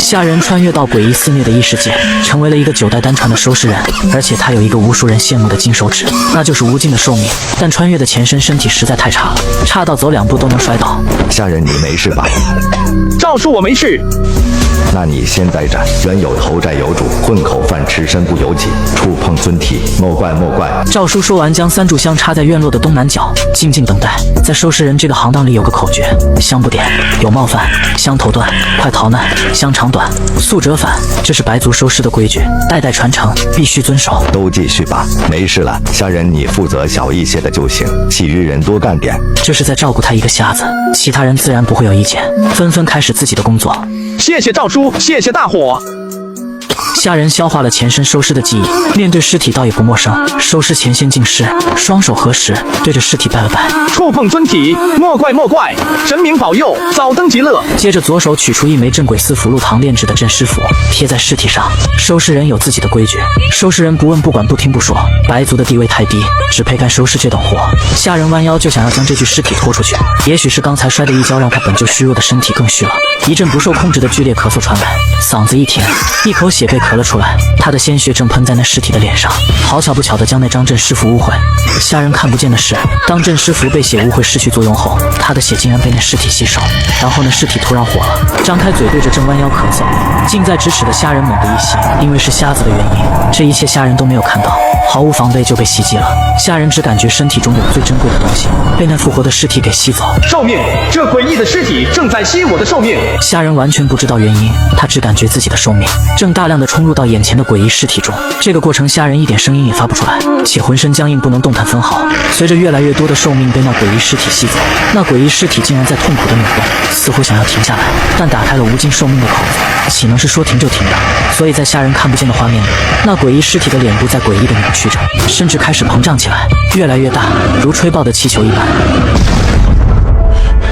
夏人穿越到诡异肆虐的异世界，成为了一个9代单传的收尸人，而且他有一个无数人羡慕的金手指，那就是无尽的寿命。但穿越的前身体实在太差了，差到走2步都能摔倒。夏人，你没事吧？赵叔，我没事。那你先待着。人有头债有主，混口饭吃，身不由己，触碰尊体，莫怪莫怪。赵叔说完，将3炷香插在院落的东南角，静静等待。在收尸人这个行当里有个口诀：香不点，有冒犯；香头断，快逃难；香长短，速折返。这是白族收尸的规矩，代代传承，必须遵守。都继续吧，没事了。夏人，你负责小一些的就行，其余人多干点。这是在照顾他一个瞎子，其他人自然不会有意见，纷纷开始自己的工作。谢谢赵叔，谢谢大伙。夏人消化了前身收尸的记忆，面对尸体倒也不陌生。收尸前先净尸，双手合十，对着尸体拜了拜。触碰尊体，莫怪莫怪，神明保佑，早登极乐。接着左手取出一枚镇鬼司符箓堂炼制的镇尸符，贴在尸体上。收尸人有自己的规矩，收尸人不问不管不听不说，白族的地位太低，只配干收尸这等活。夏人弯腰就想要将这具尸体拖出去，也许是刚才摔的一跤让他本就虚弱的身体更虚了。一阵不受控制的剧烈咳嗽传来，嗓子一甜，一口血被咳了出来，他的鲜血正喷在那尸体的脸上，好巧不巧的将那张镇尸符污秽。夏人看不见的是，当镇尸符被血污秽失去作用后，他的血竟然被那尸体吸收，然后那尸体突然火了，张开嘴对着正弯腰咳嗽近在咫尺的夏人猛地一吸，因为是瞎子的原因，这一切夏人都没有看到，毫无防备就被袭击了。夏人只感觉身体中有最珍贵的东西被那复活的尸体给吸走。寿命，这诡异的尸体正在吸我的寿命。夏人完全不知道原因，他只感觉自己的寿命正大量的冲入到眼前的诡异尸体中。这个过程夏人一点声音也发不出来，且浑身僵硬不能动弹分毫。随着越来越多的寿命被那诡异尸体吸走，那诡异尸体竟然在痛苦的扭动，似乎想要停下来，但打开了无尽寿命的口子，岂能是说停就停的？所以在夏人看不见的画面里，那诡异尸体的脸部在诡异的扭曲着，甚至开始膨胀起来，越来越大，如吹爆的气球一般。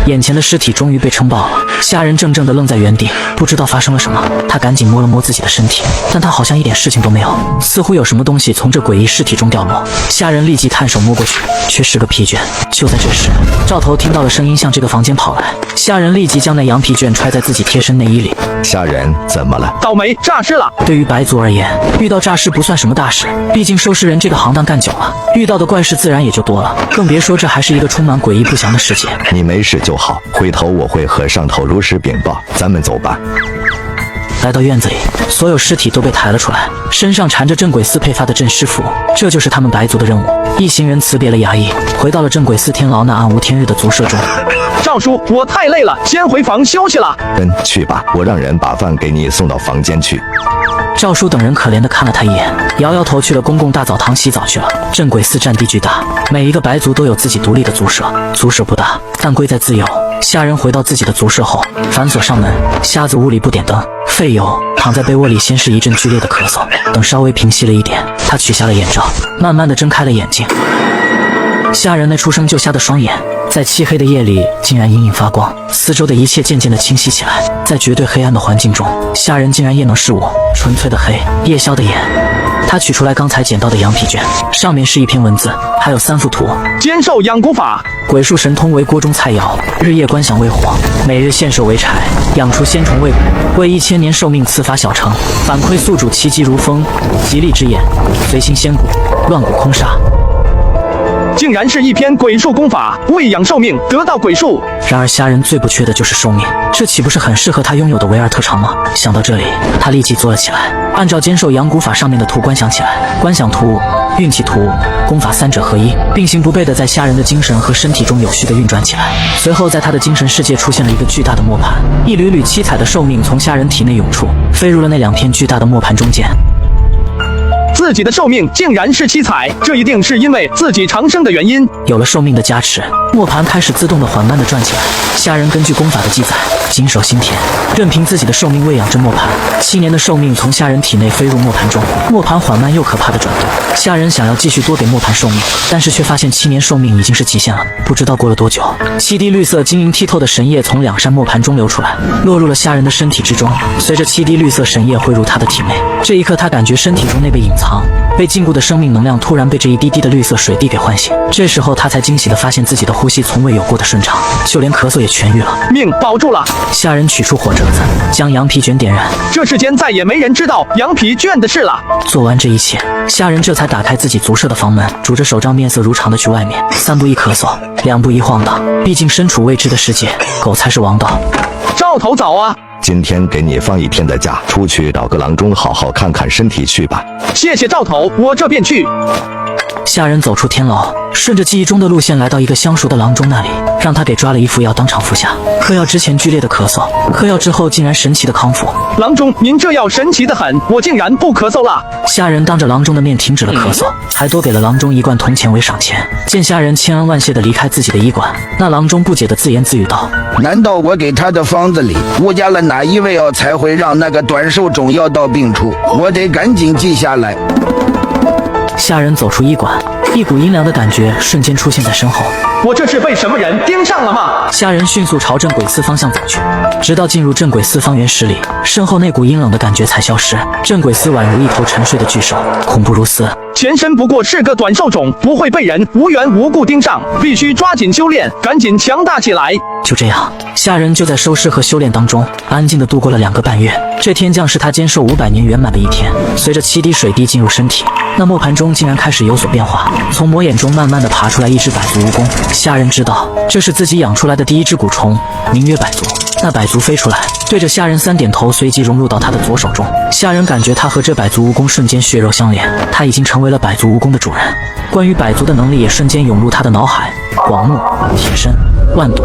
眼前的尸体终于被撑爆了，夏人怔怔地愣在原地，不知道发生了什么。他赶紧摸了摸自己的身体，但他好像一点事情都没有，似乎有什么东西从这诡异尸体中掉落。夏人立即探手摸过去，却是个皮卷。就在这时，赵头听到了声音，向这个房间跑来。夏人立即将那羊皮卷揣在自己贴身内衣里。夏人，怎么了？倒霉，诈尸了。对于白族而言，遇到诈尸不算什么大事，毕竟收尸人这个行当干久了，遇到的怪事自然也就多了，更别说这还是一个充满诡异不祥的世界。你没事就好，回头我会和上头如实禀报。咱们走吧。来到院子里，所有尸体都被抬了出来，身上缠着镇鬼司配发的镇尸符，这就是他们白族的任务。一行人辞别了衙役，回到了镇鬼司天牢那暗无天日的族舍中。赵叔，我太累了，先回房休息了。去吧，我让人把饭给你送到房间去。赵叔等人可怜地看了他一眼，摇摇头去了公共大澡堂洗澡去了。镇鬼司占地巨大，每一个白族都有自己独立的族舍，族舍不大，但贵在自由。夏人回到自己的族舍后，反锁上门。瞎子屋里不点灯，废油，躺在被窝里，先是一阵剧烈的咳嗽，等稍微平息了一点，他取下了眼罩，慢慢地睁开了眼睛。夏人那出生就瞎的双眼，在漆黑的夜里竟然隐隐发光，四周的一切渐渐地清晰起来。在绝对黑暗的环境中，夏人竟然夜能视我，纯粹的黑，夜宵的眼。他取出来刚才捡到的羊皮卷，上面是一篇文字，还有3幅图。兼受养蛊法，鬼术神通为锅中菜肴，日夜观想为火，每日献寿为柴，养出仙虫为骨，为1000年寿命赐法小成，反馈宿主其疾如风，吉利之眼，随心仙骨，乱骨空煞。竟然是一篇鬼术功法，为养寿命得到鬼术。然而虾人最不缺的就是寿命，这岂不是很适合他拥有的唯二特长吗？想到这里，他立即坐了起来，按照兼受阳蛊法上面的图观想起来。观想图、运气图、功法3者合一，并行不悖的在虾人的精神和身体中有序的运转起来。随后在他的精神世界出现了一个巨大的磨盘，一缕缕七彩的寿命从虾人体内涌出，飞入了那2片巨大的磨盘中间。自己的寿命竟然是7彩，这一定是因为自己长生的原因。有了寿命的加持，磨盘开始自动的缓慢的转起来。虾人根据功法的记载，谨守心田，任凭自己的寿命喂养着磨盘。7年的寿命从虾人体内飞入磨盘中，磨盘缓慢又可怕的转动。虾人想要继续多给磨盘寿命，但是却发现7年寿命已经是极限了。不知道过了多久，7滴绿色晶莹剔透的神液从2扇磨盘中流出来，落入了虾人的身体之中。随着7滴绿色神液汇入他的体内，这一刻他感觉身体中那被隐藏长，被禁锢的生命能量突然被这一滴滴的绿色水滴给唤醒。这时候他才惊喜地发现自己的呼吸从未有过的顺畅，就连咳嗽也痊愈了，命保住了。下人取出火折子，将羊皮卷点燃。这世间再也没人知道羊皮卷的事了。做完这一切，下人这才打开自己族舍的房门，拄着手杖面色如常的去外面。3步一咳嗽，2步一晃荡，毕竟身处未知的世界，狗才是王道。赵头早啊！今天给你放1天的假，出去找个郎中好好看看身体去吧。谢谢赵头，我这便去。下人走出天牢，顺着记忆中的路线来到一个相熟的郎中那里，让他给抓了一副药当场服下。嗑药之前剧烈的咳嗽，嗑药之后竟然神奇的康复。郎中，您这药神奇的很，我竟然不咳嗽了。下人当着郎中的面停止了咳嗽，还多给了郎中1罐铜钱为赏钱。见下人千恩万谢地离开自己的医馆，那郎中不解地自言自语道：难道我给他的方子里误加了哪一味药，才会让那个短寿种药到病除？我得赶紧记下来。下人走出医馆，一股阴凉的感觉瞬间出现在身后。我这是被什么人盯上了吗？下人迅速朝镇鬼寺方向走去，直到进入镇鬼寺方圆10里，身后那股阴冷的感觉才消失。镇鬼寺宛如一头沉睡的巨兽，恐怖如斯。前身不过是个短寿种，不会被人无缘无故盯上，必须抓紧修炼，赶紧强大起来。就这样，下人就在收尸和修炼当中，安静地度过了2个半月。这天将是他坚守500年圆满的一天。随着7滴水滴进入身体，那磨盘中竟然开始有所变化，从磨眼中慢慢地爬出来一只百足蜈蚣。下人知道，这是自己养出来的第一只蛊虫，名曰百足。那百足飞出来，对着下人3点头，随即融入到他的左手中。下人感觉他和这百足蜈蚣瞬间血肉相连，他已经成为了百足蜈蚣的主人。关于百足的能力也瞬间涌入他的脑海：广目、铁身、万毒。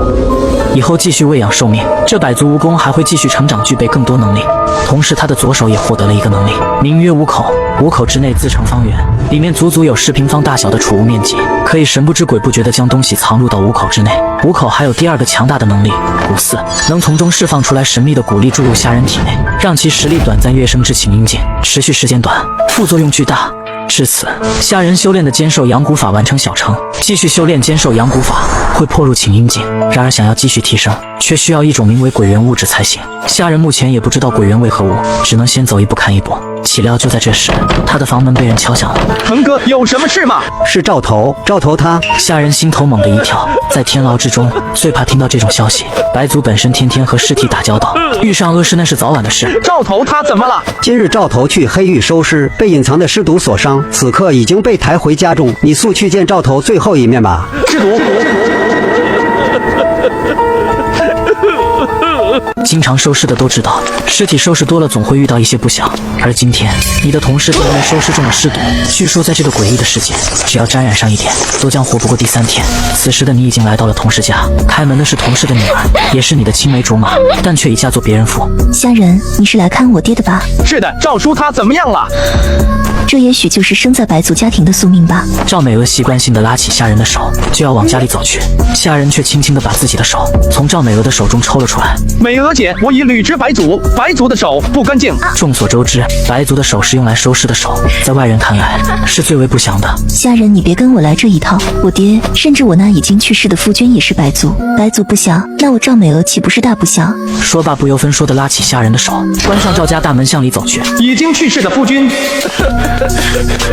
以后继续喂养寿命，这百足蜈蚣还会继续成长，具备更多能力。同时他的左手也获得了一个能力，名曰五口。5口之内自成方圆，里面足足有10平方大小的储物面积，可以神不知鬼不觉地将东西藏入到5口之内。5口还有第2个强大的能力，蛊4，能从中释放出来神秘的蛊力注入下人体内，让其实力短暂跃升至请阴境，持续时间短，副作用巨大。至此，下人修炼的坚兽阳蛊法完成小成，继续修炼坚兽阳蛊法会破入请阴境。然而想要继续提升，却需要一种名为鬼元物质才行。下人目前也不知道鬼元为何物，只能先走一步看一步。岂料就在这时，他的房门被人敲响了。腾哥，有什么事吗？是赵头，赵头他。下人心头猛地一跳，在天牢之中，最怕听到这种消息。白族本身天天和尸体打交道，遇上恶尸那是早晚的事。赵头他怎么了？今日赵头去黑狱收尸，被隐藏的尸毒所伤，此刻已经被抬回家中。你速去见赵头最后一面吧。尸毒。经常收尸的都知道，尸体收拾多了总会遇到一些不祥。而今天，你的同事就因为收尸中了尸毒。据说在这个诡异的世界，只要沾染上一点，都将活不过第3天。此时的你已经来到了同事家，开门的是同事的女儿，也是你的青梅竹马，但却已嫁作别人妇。虾仁，你是来看我爹的吧？是的，赵叔他怎么样了？这也许就是生在白族家庭的宿命吧。赵美娥习惯性地拉起下人的手，就要往家里走去，下人却轻轻地把自己的手从赵美娥的手中抽了出来。美娥姐，我已履职白族，白族的手不干净。众所周知，白族的手是用来收尸的手，在外人看来是最为不祥的。虾仁，你别跟我来这一套。我爹，甚至我那已经去世的夫君也是白族，白族不祥，那我赵美娥岂不是大不祥？说罢不由分说地拉起下人的手，关上赵家大门向里走去。已经去世的夫君。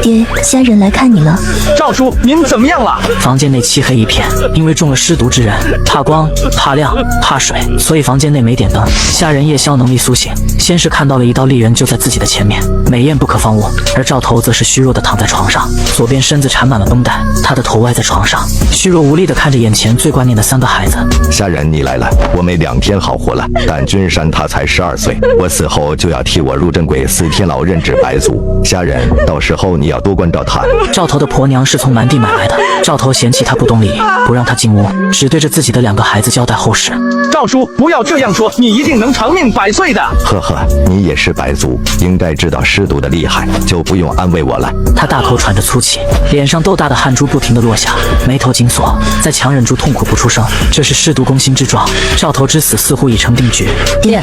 爹，虾仁来看你了。赵叔，您怎么样了？房间内漆黑一片，因为中了尸毒之人怕光、怕亮、怕水，所以房间内没点灯。下人夜宵能力苏醒，先是看到了一道利刃就在自己的前面，美艳不可方物。而赵头则是虚弱地躺在床上，左边身子缠满了绷带，他的头歪在床上，虚弱无力地看着眼前最挂念的3个孩子。下人你来了，我没2天好活了，但君山他才12岁，我死后就要替我入镇鬼司天牢任职白族。下人，到时候你要多关照他。赵头的婆娘是从蛮地买来的，赵头嫌弃他不懂礼，不让他进屋，只对着自己的2个孩子交代后事。赵叔，不要这样说，你一定能长命百岁的。呵呵，你也是白族，应该知道尸毒的厉害，就不用安慰我了。他大口喘着粗气，脸上豆大的汗珠不停地落下，眉头紧锁，在强忍住痛苦不出声。这是尸毒攻心之状，赵头之死似乎已成定局。爹，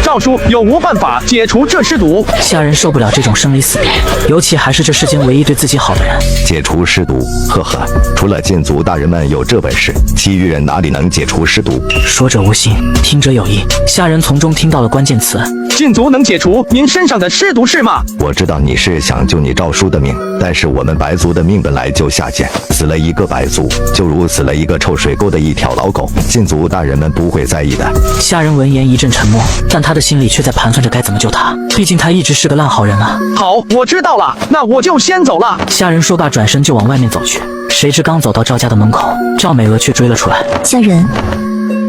赵叔有无办法解除这尸毒？下人受不了这种生离死别，尤其还是这世间唯一对自己好的人。解除尸毒，呵呵，除了禁族大人们有这本事，其余人哪里能解除尸毒？说者无心，听者有意。下人从中听到了关键词：禁足能解除您身上的尸毒是吗？我知道你是想救你赵叔的命，但是我们白族的命本来就下贱，死了一个白族，就如死了一个臭水沟的一条老狗，禁族大人们不会在意的。下人闻言一阵沉默，但他的心里却在盘算着该怎么救他，毕竟他一直是个烂好人啊。好，我知道了，那我就先走了。下人说罢，转身就往外面走去。谁知刚走到赵家的门口，赵美娥却追了出来。家人，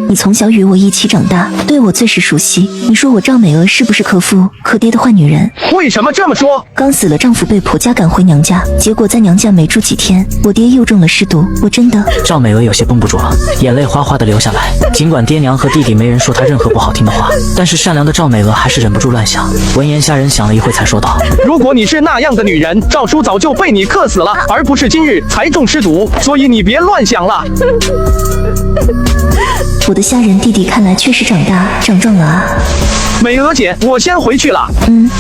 你从小与我一起长大，对我最是熟悉。你说我赵美娥是不是可夫可爹的坏女人？为什么这么说？刚死了丈夫被婆家赶回娘家，结果在娘家没住几天，我爹又中了尸毒。我真的……赵美娥有些绷不住了，眼泪哗哗的流下来。尽管爹娘和弟弟没人说她任何不好听的话，但是善良的赵美娥还是忍不住乱想。闻言，下人想了一会才说道：如果你是那样的女人，赵叔早就被你克死了，而不是今日才中尸毒，所以你别乱想了。我的下人弟弟看来确实长壮了啊。美娥姐，我先回去了。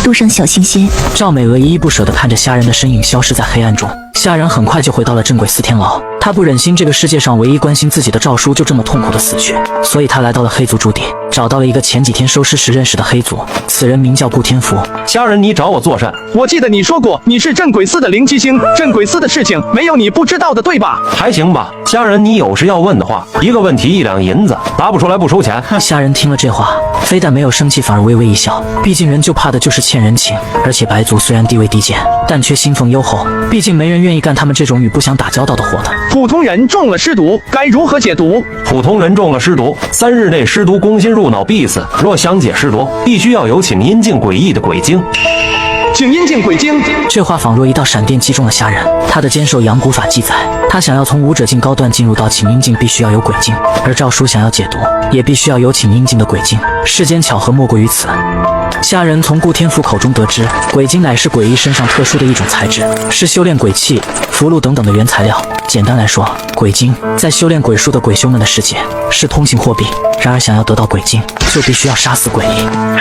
路上小心些。赵美娥依依不舍地看着虾人的身影消失在黑暗中。虾人很快就回到了镇鬼司天牢，他不忍心这个世界上唯一关心自己的赵叔就这么痛苦的死去，所以他来到了黑族驻地，找到了一个前几天收尸时认识的黑族，此人名叫顾天福。虾人，你找我作甚？我记得你说过你是镇鬼司的灵机星，镇鬼司的事情没有你不知道的，对吧？还行吧。虾人，你有事要问的话，一个问题1两银子，答不出来不收钱。虾人听了这话，非但没有生气，反而微微一笑。毕竟人就怕的就是欠人情，而且白族虽然地位低贱，但却薪俸优厚，毕竟没人愿意干他们这种与不想打交道的活的。普通人中了尸毒，该如何解毒？普通人中了尸毒，3日内尸毒攻心入脑必死。若想解尸毒，必须要有请阴境诡异的鬼精。请阴境鬼精。这话仿若一道闪电击中了虾人。他的坚守阳古法记载，他想要从武者境高段进入到请阴境，必须要有鬼精；而赵叔想要解毒，也必须要有请阴境的鬼精。世间巧合莫过于此。虾人从顾天福口中得知，鬼精乃是鬼医身上特殊的一种材质，是修炼鬼气、符箓等等的原材料。简单来说，鬼精在修炼鬼术的鬼修们的世界是通行货币。然而想要得到鬼精，就必须要杀死鬼医。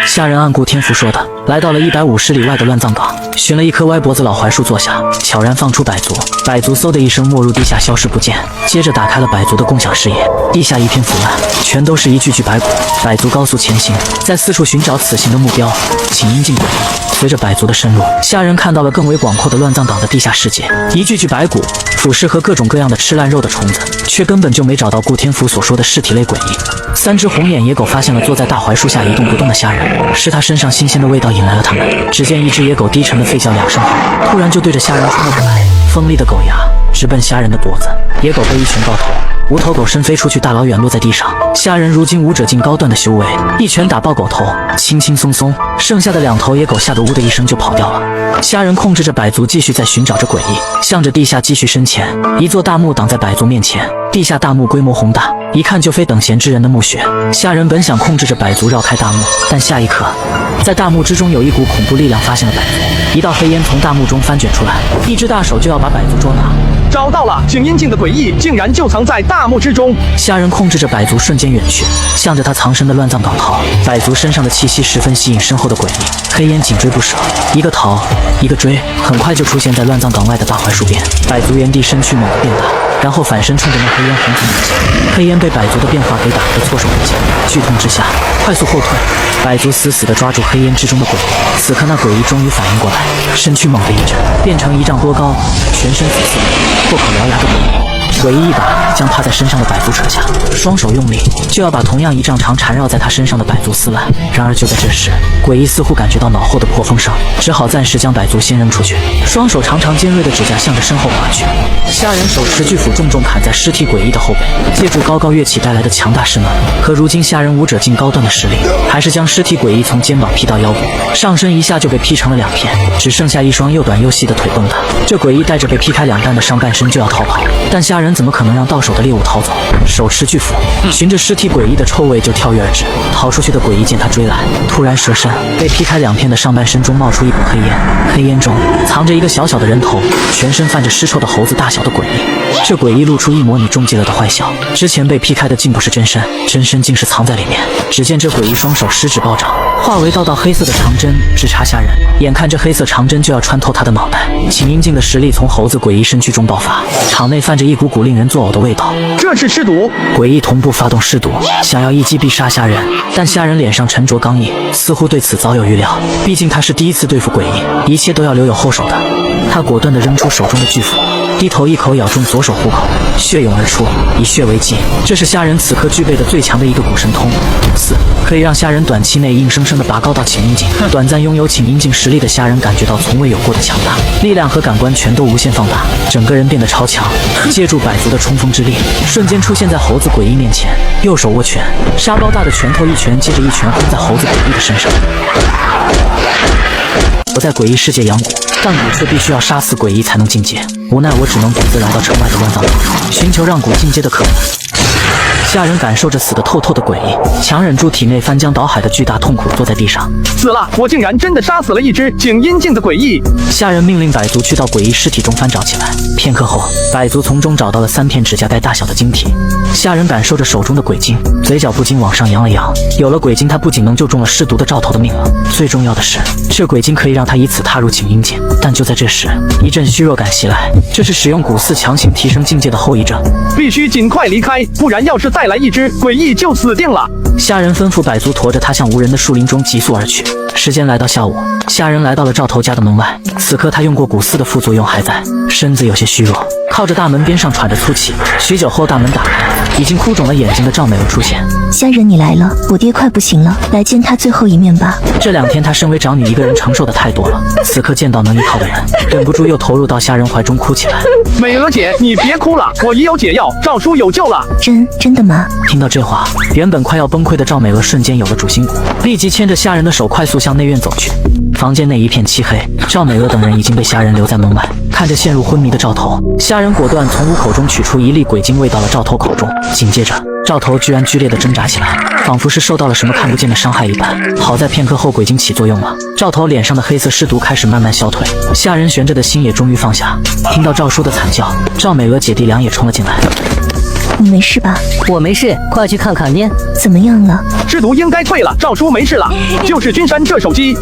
虾人按顾天福说的，来到了150里外的乱葬岗，寻了一棵歪脖子老槐树坐下，悄然放出百足。百足嗖的一声没入地下，消失不见。接着打开了百足的共享视野，地下一片腐烂，全都是一具具白骨。百足高速前行，在四处寻找此行的目标，请阴境鬼医。随着百足的深入，虾人看到了更为广阔的乱葬岗的地下世界，一具具白骨、腐尸和各种各样的吃烂肉的虫子，却根本就没找到顾天福所说的尸体类诡异。3只红眼野狗发现了坐在大槐树下一动不动的虾人，是他身上新鲜的味道引来了他们。只见一只野狗低沉的吠叫2声后，突然就对着虾人冲了过来，锋利的狗牙直奔虾人的脖子。野狗被一拳爆头，无头狗身飞出去，大老远落在地上。虾人如今武者境高段的修为，一拳打爆狗头，轻轻松松，剩下的2头野狗吓得呜的一声就跑掉了。虾人控制着百足继续在寻找着诡异，向着地下继续深潜。一座大墓挡在百足面前，地下大墓规模宏大，一看就非等闲之人的墓穴。虾人本想控制着百足绕开大墓，但下一刻，在大墓之中有一股恐怖力量发现了百足，一道黑烟从大墓中翻卷出来，一只大手就要把百足捉拿。找到了，请阴境的诡异竟然就藏在大墓之中。虾人控制着百足瞬间远去，向着他藏身的乱葬岗逃。百足身上的气息十分吸引身后的鬼力，黑烟紧追不舍，一个逃，一个追，很快就出现在乱葬岗外的大槐树边。百足原地身躯猛地变大，然后反身冲着那黑烟轰冲而下。黑烟被百足的变化给打得措手不及，剧痛之下快速后退。百足死死地抓住黑烟之中的鬼力，此刻那鬼医终于反应过来，身躯猛地一震，变成1丈多高、全身紫色、破口獠牙的鬼医。鬼医一把将趴在身上的百足扯下，双手用力就要把同样1丈长缠绕在他身上的百足撕烂。然而就在这时，鬼医似乎感觉到脑后的破风声，只好暂时将百足先扔出去，双手长长尖锐的指甲向着身后划去。虾人手持巨斧重重砍在尸体鬼医的后背，借助高高跃起带来的强大势能，可如今虾人武者境高段的实力，还是将尸体鬼医从肩膀劈到腰部，上身一下就被劈成了2片，只剩下一双又短又细的腿蹦跶。这鬼医带着被劈开2半的上半身就要逃跑，但虾人怎么可能让到手的猎物逃走？手持巨斧，循着尸体诡异的臭味就跳跃而至。逃出去的诡异见他追来，突然蛇身，被劈开2片的上半身中冒出一股黑烟，黑烟中藏着一个小小的人头，全身泛着尸臭的猴子大小的诡异。这诡异露出一抹你中计了的坏笑，之前被劈开的竟不是真身，真身竟是藏在里面。只见这诡异双手食指暴掌，化为道黑色的长针直插虾仁。眼看这黑色长针就要穿透他的脑袋，请阴镜的实力从猴子诡异身躯中爆发，场内泛着一股股令人作呕的味道。这是尸毒！诡异同步发动尸毒，想要一击必杀虾仁，但虾仁脸上沉着刚毅，似乎对此早有预料。毕竟他是第一次对付诡异，一切都要留有后手的。他果断地扔出手中的巨斧，低头一口咬中左手虎口，血涌而出，以血为祭。这是虾仁此刻具备的最强的一个古神通——4，可以让虾仁短期内硬生生地拔高到请阴境。短暂拥有请阴境实力的虾仁感觉到从未有过的强大，力量和感官全都无限放大，整个人变得超强。借助百族的冲锋之力，瞬间出现在猴子诡异面前，右手握拳，沙包大的拳头一拳接着一拳轰在猴子诡异的身上。我在诡异世界养蛊，但蛊却必须要杀死诡异才能进阶，无奈我只能独自来到城外的乱葬岗，寻求让蛊进阶的可能。虾仁感受着死得透透的诡异，强忍住体内翻江倒海的巨大痛苦，坐在地上。死了！我竟然真的杀死了一只请阴境的诡异！虾仁命令百族去到诡异尸体中翻找起来。片刻后，百族从中找到了3片指甲盖大小的晶体。虾仁感受着手中的鬼晶，嘴角不禁往上扬了扬。有了鬼晶，他不仅能救中了尸毒的赵头的命了，最重要的是，这鬼晶可以让他以此踏入请阴境。但就在这时，一阵虚弱感袭来，这是使用蛊4强行提升境界的后遗症。必须尽快离开，不然要是再来一只诡异就死定了。虾仁吩咐百族驮着他向无人的树林中急速而去。时间来到下午，虾仁来到了赵头家的门外。此刻他用过蛊4的副作用还在，身子有些虚弱，靠着大门边上喘着粗气。许久后，大门打开，已经哭肿了眼睛的赵美娥出现。虾仁，你来了，我爹快不行了，来见他最后一面吧。这2天他身为长女一个人承受的太多了，此刻见到能依靠的人，忍不住又投入到虾仁怀中哭起来。美娥姐，你别哭了，我已有解药，赵叔有救了。真的吗？听到这话，原本快要崩溃的赵美娥瞬间有了主心骨，立即牵着虾仁的手快速向内院走去。房间内一片漆黑，赵美娥等人已经被虾仁留在门外。看着陷入昏迷的赵头，虾仁果断从虎口中取出一粒鬼晶喂到了赵头口中，紧接着赵头居然剧烈地挣扎起来，仿佛是受到了什么看不见的伤害一般。好在片刻后鬼晶起作用了，赵头脸上的黑色尸毒开始慢慢消退，虾仁悬着的心也终于放下。听到赵叔的惨叫，赵美娥姐弟俩也冲了进来。你没事吧？我没事，快去看看你怎么样了？尸毒应该退了，赵叔没事了。就是君山这手机，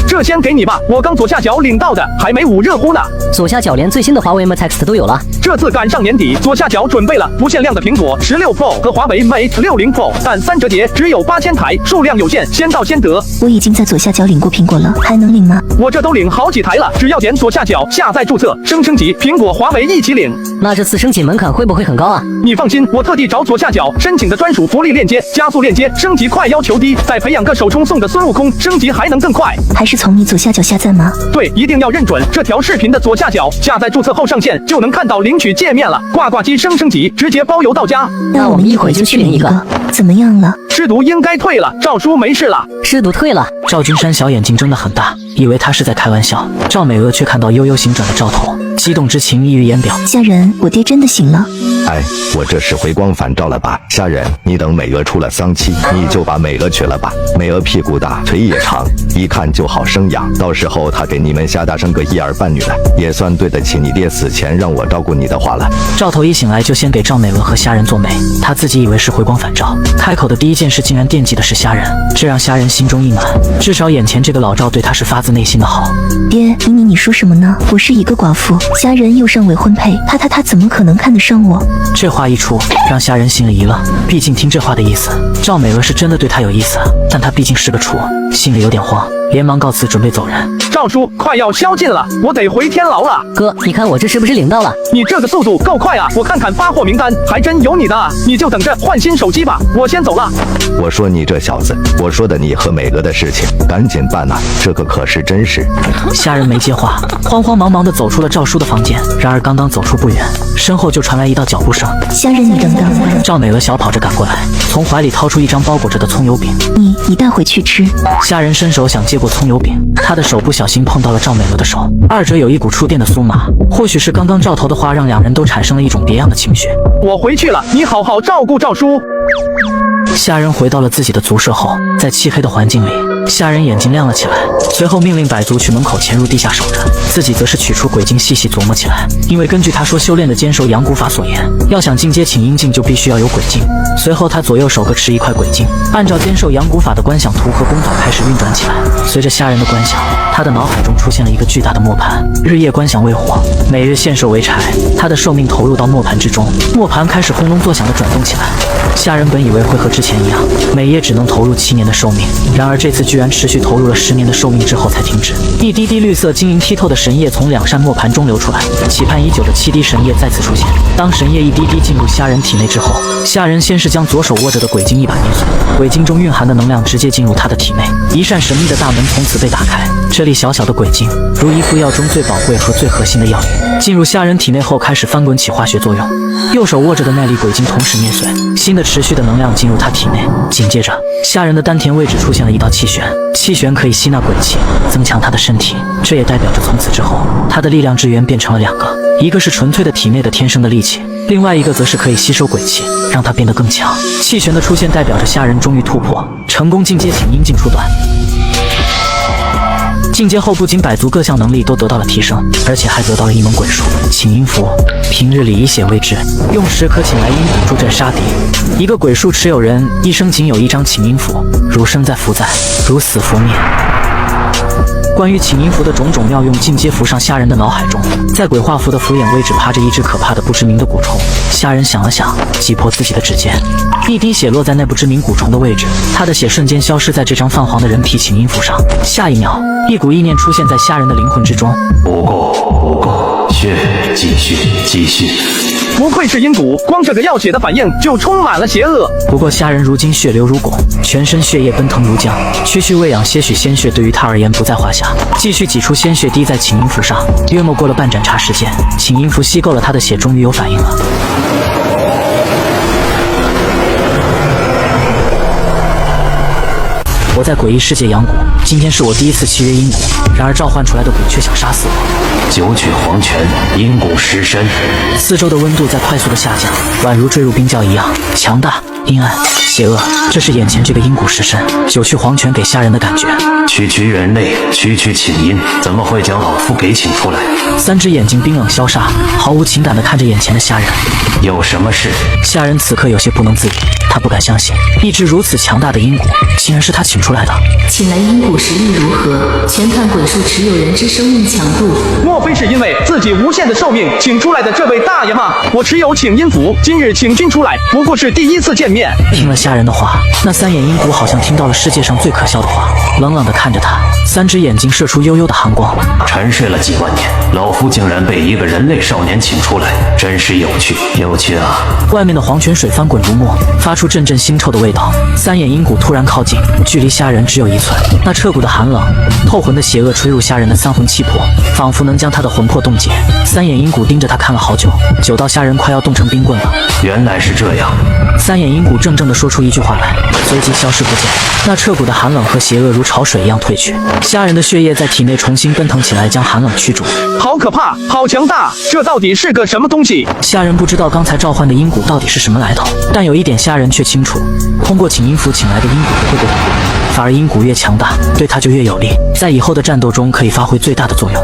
这先给你吧，我刚左下角领到的，还没捂热乎呢。左下角连最新的华为 Mate X 都有了。这次赶上年底，左下角准备了不限量的苹果16 Pro 和华为 Mate 60 Pro， 但3折叠，只有8000台，数量有限，先到先得。我已经在左下角领过苹果了，还能领吗？我这都领好几台了，只要点左下角下载注册，升级，苹果、华为一起领。那这次申请门槛会不会很高啊？你放心，我特地找左下角申请的专属福利链接，加速链接，升级快要求低，再培养个手冲送的孙悟空，升级还能更快。还是从你左下角下载吗？对，一定要认准这条视频的左下角下载注册后上线，就能看到领取界面了。挂机升级，直接包邮到家。那我们一会儿就去领一个。怎么样了？尸毒应该退了，赵叔没事了。尸毒退了。赵君山小眼睛睁得很大，以为他是在开玩笑。赵美娥却看到悠悠醒转的赵头，激动之情溢于言表。虾仁，我爹真的醒了。哎，我这是回光返照了吧？虾仁，你等美娥出了丧期，你就把美娥娶了吧。美娥屁股大，腿也长，一看就好生养。到时候她给你们虾大生个一儿半女的，也算对得起你爹死前让我照顾你的话了。赵头一醒来就先给赵美娥和虾仁做媒，他自己以为是回光返照，开口的第一件事竟然惦记的是虾仁，这让虾仁心中一暖。至少眼前这个老赵对他是发自内心的好。爹，你说什么呢？我是一个寡妇，虾仁又尚未婚配，他怎么可能看得上我？这话一出，让虾仁心里一愣。毕竟听这话的意思，赵美娥是真的对他有意思，但他毕竟是个处，心里有点慌，连忙告辞准备走人。赵叔，快要宵禁了，我得回天牢了。哥，你看我这是不是领到了？你这个速度够快啊！我看看发货名单，还真有你的啊！你就等着换新手机吧，我先走了。我说你这小子，我说的你和美娥的事情，赶紧办啊！这个可是真事。虾仁没接话，慌慌忙忙地走出了赵叔的房间。然而刚刚走出不远，身后就传来一道脚步声。虾仁，你等等。赵美娥小跑着赶过来，从怀里掏出一张包裹着的葱油饼。你带回去吃。虾仁伸手想接过葱油饼，他的手不小心碰到了赵美娥的手，二者有一股触电的酥麻。或许是刚刚赵头的话让两人都产生了一种别样的情绪。我回去了，你好好照顾赵叔。虾仁回到了自己的族舍后，在漆黑的环境里，虾仁眼睛亮了起来，随后命令百族去门口潜入地下守着，自己则是取出鬼镜细细琢磨起来。因为根据他说修炼的坚守阳骨法所言，要想进阶请阴镜就必须要有鬼镜。随后他左右手各持一块鬼镜，按照坚守阳骨法的观想图和功法开始运转起来。随着虾仁的观想，他的脑海中出现了一个巨大的磨盘，日夜观想为火，每日献寿为柴。他的寿命投入到磨盘之中，磨盘开始轰隆作响地转动起来。虾仁本以为会和之前一样，每夜只能投入7年的寿命，然而这次居然持续投入了10年的寿命之后才停止。一滴滴绿色晶莹剔透的神液从2扇磨盘中流出来，期盼已久的7滴神液再次出现。当神液一滴滴进入虾仁体内之后，虾仁先是将左手握着的鬼镜一把捏碎，鬼镜中蕴含的能量直接进入他的体内，一扇神秘的大门从此被打开。这里小小的鬼镜如一副药中最宝贵和最核心的药物，进入虾仁体内后开始翻滚起化学作用。右手握着的耐力鬼镜同时捏碎，新的持续的能量进入他体内。紧接着，虾仁的丹田位置出现了一道气旋，气旋可以吸纳鬼气，增强他的身体。这也代表着从此之后，他的力量之源变成了2个，一个是纯粹的体内的天生的力气，另外一个则是可以吸收鬼气，让他变得更强。气旋的出现代表着虾仁终于突破，成功进阶请阴镜初段。进阶后，不仅百族各项能力都得到了提升，而且还得到了一门鬼术请阴符。平日里以血为质，用时可请来阴符助阵杀敌。一个鬼术持有人一生仅有1张请阴符，如生在福在，如死福灭。关于请阴符的种种妙用尽皆浮上虾仁的脑海中。在鬼画符的符眼位置趴着一只可怕的不知名的蛊虫。虾仁想了想，击破自己的指尖，一滴血落在那不知名蛊虫的位置，他的血瞬间消失在这张泛黄的人皮请阴符上。下一秒，一股意念出现在虾仁的灵魂之中。不够，血，继续。不愧是阴骨，光这个药血的反应就充满了邪恶。不过虾仁如今血流如汞，全身血液奔腾如浆，区区喂养些许鲜血对于他而言不在话下。继续挤出鲜血滴在请阴符上，约莫过了半盏茶时间，请阴符吸够了他的血，终于有反应了。我在诡异世界养蛊，今天是我第一次契约阴蛊，然而召唤出来的蛊却想杀死我。九曲黄泉，阴蛊尸身。四周的温度在快速的下降，宛如坠入冰窖一样强大、阴暗、邪恶。这是眼前这个阴蛊尸身九曲黄泉给虾仁的感觉。区人类，区请阴，怎么会将老夫给请出来？3只眼睛冰冷消煞，毫无情感地看着眼前的虾仁。有什么事？虾仁此刻有些不能自已，他不敢相信，一只如此强大的阴蛊，竟然是他请出来的。请来阴蛊实力如何，全看鬼术持有人之生命强度。莫非是因为自己无限的寿命请出来的这位大爷吗？我持有请阴符，今日请君出来，不过是第1次见面。听了虾仁的话，那3眼阴蛊好像听到了世界上最可笑的话，冷冷地看着他，3只眼睛射出幽幽的寒光。沉睡了几万年，老夫竟然被一个人类少年请出来，真是有趣啊！外面的黄泉水翻滚如墨，发出阵阵腥臭的味道。3眼阴蛊突然靠近，距离虾仁只有1寸。那彻骨的寒冷、透魂的邪恶吹入虾仁的3魂7魄，仿佛能将他的魂魄冻结。3眼阴蛊盯着他看了好久，久到虾仁快要冻成冰棍了。原来是这样。3眼阴蛊怔怔地说出一句话来，随即消失不见。那彻骨的寒冷和邪恶如潮水一样退去，虾仁的血液在体内重新奔腾起来，将寒冷驱逐。好可怕，好强大，这到底是个什么东西？虾仁不知道刚才召唤的阴蛊到底是什么来头，但有一点虾仁却清楚，通过请阴符请来的阴蛊不会对他不利，反而阴蛊越强大，对他就越有利，在以后的战斗中可以发挥最大的作用。